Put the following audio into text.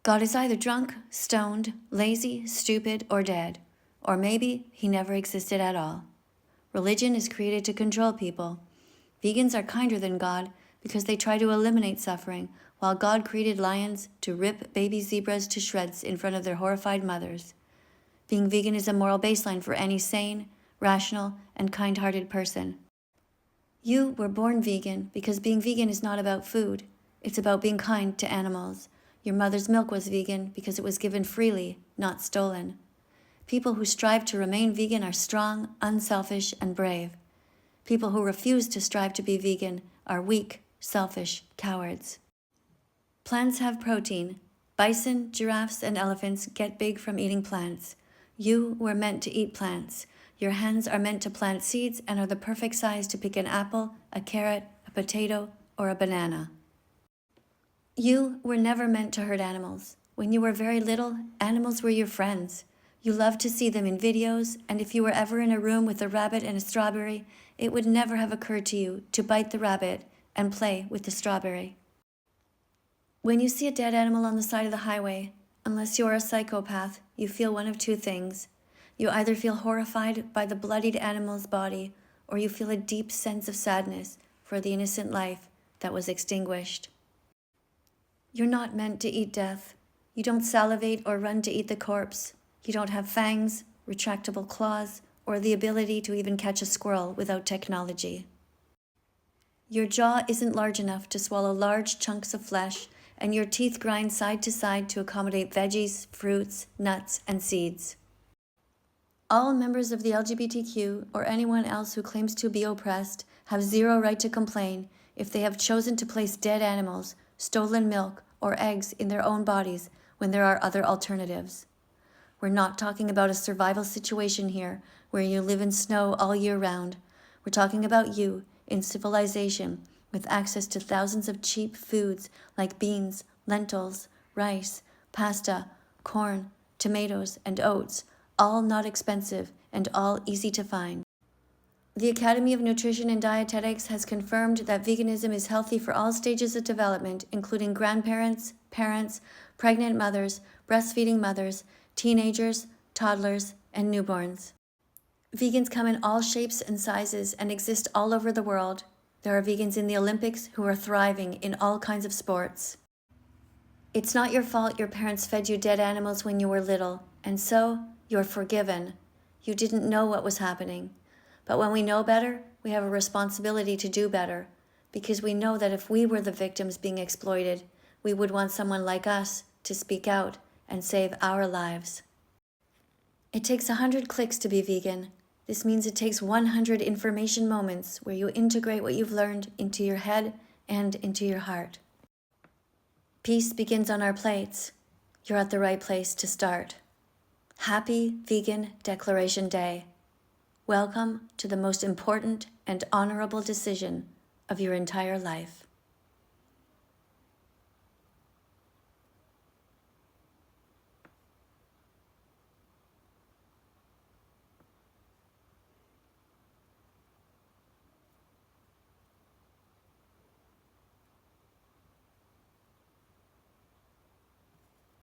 God is either drunk, stoned, lazy, stupid, or dead. Or maybe he never existed at all. Religion is created to control people. Vegans are kinder than God because they try to eliminate suffering, while God created lions to rip baby zebras to shreds in front of their horrified mothers. Being vegan is a moral baseline for any sane, rational, and kind-hearted person. You were born vegan because being vegan is not about food. It's about being kind to animals. Your mother's milk was vegan because it was given freely, not stolen. People who strive to remain vegan are strong, unselfish, and brave. People who refuse to strive to be vegan are weak, selfish cowards. Plants have protein. Bison, giraffes, and elephants get big from eating plants. You were meant to eat plants. Your hands are meant to plant seeds and are the perfect size to pick an apple, a carrot, a potato, or a banana. You were never meant to hurt animals. When you were very little, animals were your friends. You loved to see them in videos, and if you were ever in a room with a rabbit and a strawberry, it would never have occurred to you to bite the rabbit and play with the strawberry. When you see a dead animal on the side of the highway, unless you are a psychopath, you feel one of two things. You either feel horrified by the bloodied animal's body, or you feel a deep sense of sadness for the innocent life that was extinguished. You're not meant to eat death. You don't salivate or run to eat the corpse. You don't have fangs, retractable claws, or the ability to even catch a squirrel without technology. Your jaw isn't large enough to swallow large chunks of flesh, and your teeth grind side to side to accommodate veggies, fruits, nuts, and seeds. All members of the LGBTQ or anyone else who claims to be oppressed have zero right to complain if they have chosen to place dead animals, stolen milk, or eggs in their own bodies when there are other alternatives. We're not talking about a survival situation here where you live in snow all year round. We're talking about you in civilization with access to thousands of cheap foods like beans, lentils, rice, pasta, corn, tomatoes, and oats, all not expensive and all easy to find. The Academy of Nutrition and Dietetics has confirmed that veganism is healthy for all stages of development, including grandparents, parents, pregnant mothers, breastfeeding mothers, teenagers, toddlers, and newborns. Vegans come in all shapes and sizes and exist all over the world. There are vegans in the Olympics who are thriving in all kinds of sports. It's not your fault your parents fed you dead animals when you were little, and so you're forgiven. You didn't know what was happening. But when we know better, we have a responsibility to do better, because we know that if we were the victims being exploited, we would want someone like us to speak out and save our lives. It takes 100 clicks to be vegan. This means it takes 100 information moments where you integrate what you've learned into your head and into your heart. Peace begins on our plates. You're at the right place to start. Happy Vegan Declaration Day. Welcome to the most important and honorable decision of your entire life.